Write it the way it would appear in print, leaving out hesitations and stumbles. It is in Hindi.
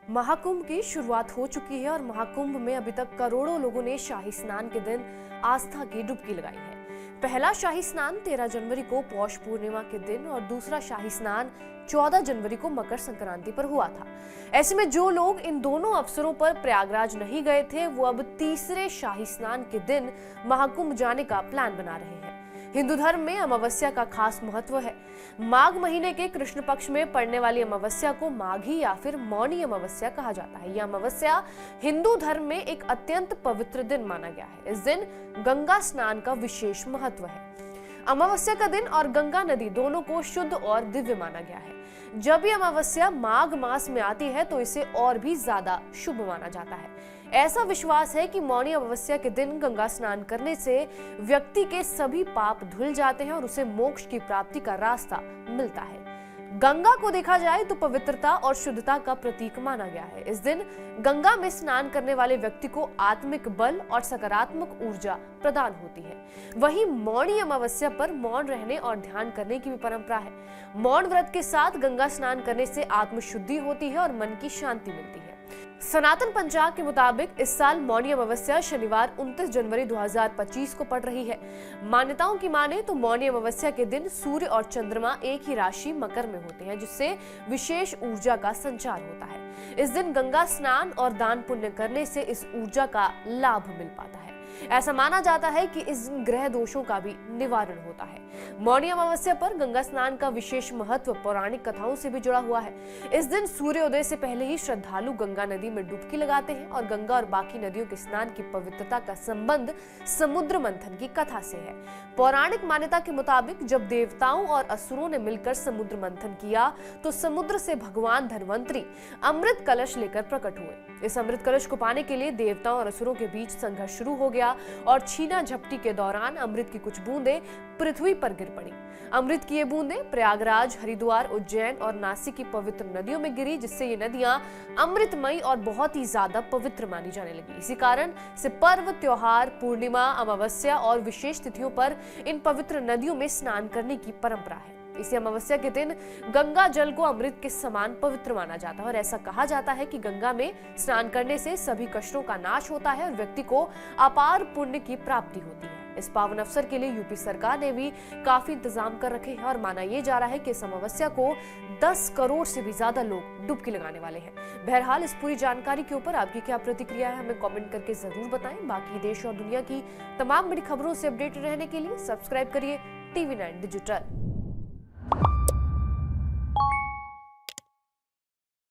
महाकुंभ की शुरुआत हो चुकी है और महाकुंभ में अभी तक करोड़ों लोगों ने शाही स्नान के दिन आस्था की डुबकी लगाई है। पहला शाही स्नान 13 जनवरी को पौष पूर्णिमा के दिन और दूसरा शाही स्नान 14 जनवरी को मकर संक्रांति पर हुआ था। ऐसे में जो लोग इन दोनों अवसरों पर प्रयागराज नहीं गए थे, वो अब तीसरे शाही स्नान के दिन महाकुंभ जाने का प्लान बना रहे हैं। हिंदू धर्म में अमावस्या का खास महत्व है। माघ महीने के कृष्ण पक्ष में पड़ने वाली अमावस्या को माघी या फिर मौनी अमावस्या कहा जाता है। यह अमावस्या हिंदू धर्म में एक अत्यंत पवित्र दिन माना गया है। इस दिन गंगा स्नान का विशेष महत्व है। अमावस्या का दिन और गंगा नदी दोनों को शुद्ध और दिव्य माना गया है। जब ये अमावस्या माघ मास में आती है तो इसे और भी ज्यादा शुभ माना जाता है। ऐसा विश्वास है कि मौनी अमावस्या के दिन गंगा स्नान करने से व्यक्ति के सभी पाप धुल जाते हैं और उसे मोक्ष की प्राप्ति का रास्ता मिलता है। गंगा को देखा जाए तो पवित्रता और शुद्धता का प्रतीक माना गया है। इस दिन गंगा में स्नान करने वाले व्यक्ति को आत्मिक बल और सकारात्मक ऊर्जा प्रदान होती है। वहीं मौनी अमावस्या पर मौन रहने और ध्यान करने की भी परंपरा है। मौन व्रत के साथ गंगा स्नान करने से आत्मशुद्धि होती है और मन की शांति मिलती है। सनातन पंचांग के मुताबिक इस साल मौनी अमावस्या शनिवार 29 जनवरी 2025 को पड़ रही है। मान्यताओं की माने तो मौनी अमावस्या के दिन सूर्य और चंद्रमा एक ही राशि मकर में होते हैं, जिससे विशेष ऊर्जा का संचार होता है। इस दिन गंगा स्नान और दान पुण्य करने से इस ऊर्जा का लाभ मिल पाता है। ऐसा माना जाता है कि इस दिन ग्रह दोषों का भी निवारण होता है। मौनी अमावस्या पर गंगा स्नान का विशेष महत्व पौराणिक कथाओं से भी जुड़ा हुआ है। इस दिन सूर्योदय से पहले ही श्रद्धालु गंगा नदी में डुबकी लगाते हैं और गंगा और बाकी नदियों के स्नान की पवित्रता का संबंध समुद्र मंथन की कथा से है। पौराणिक मान्यता के मुताबिक जब देवताओं और असुरों ने मिलकर समुद्र मंथन किया तो समुद्र से भगवान धन्वंतरी अमृत कलश लेकर प्रकट हुए। इस अमृत कलश को पाने के लिए देवताओं और असुरों के बीच संघर्ष शुरू हो गया और छीना झपटी के दौरान अमृत की कुछ बूंदें पृथ्वी पर गिर पड़ी। अमृत की ये बूंदें प्रयागराज, हरिद्वार, उज्जैन और नासिक की पवित्र नदियों में गिरी, जिससे ये नदियां अमृतमयी और बहुत ही ज्यादा पवित्र मानी जाने लगी। इसी कारण से पर्व, त्योहार, पूर्णिमा, अमावस्या और विशेष तिथियों पर इन पवित्र नदियों में स्नान करने की परंपरा है। इसी अमावस्या के दिन गंगा जल को अमृत के समान पवित्र माना जाता है और ऐसा कहा जाता है कि गंगा में स्नान करने से सभी कष्टों का नाश होता है और व्यक्ति को अपार पुण्य की प्राप्ति होती है। इस पावन अवसर के लिए यूपी सरकार ने भी काफी इंतजाम कर रखे हैं और माना यह जा रहा है कि इस अमावस्या को 10 करोड़ से भी ज्यादा लोग डुबकी लगाने वाले हैं। बहरहाल इस पूरी जानकारी के ऊपर आपकी क्या प्रतिक्रिया है, हमें कमेंट करके जरूर बताएं। बाकी देश और दुनिया की तमाम बड़ी खबरों से अपडेटेड रहने के लिए सब्सक्राइब करिए TV9 डिजिटल।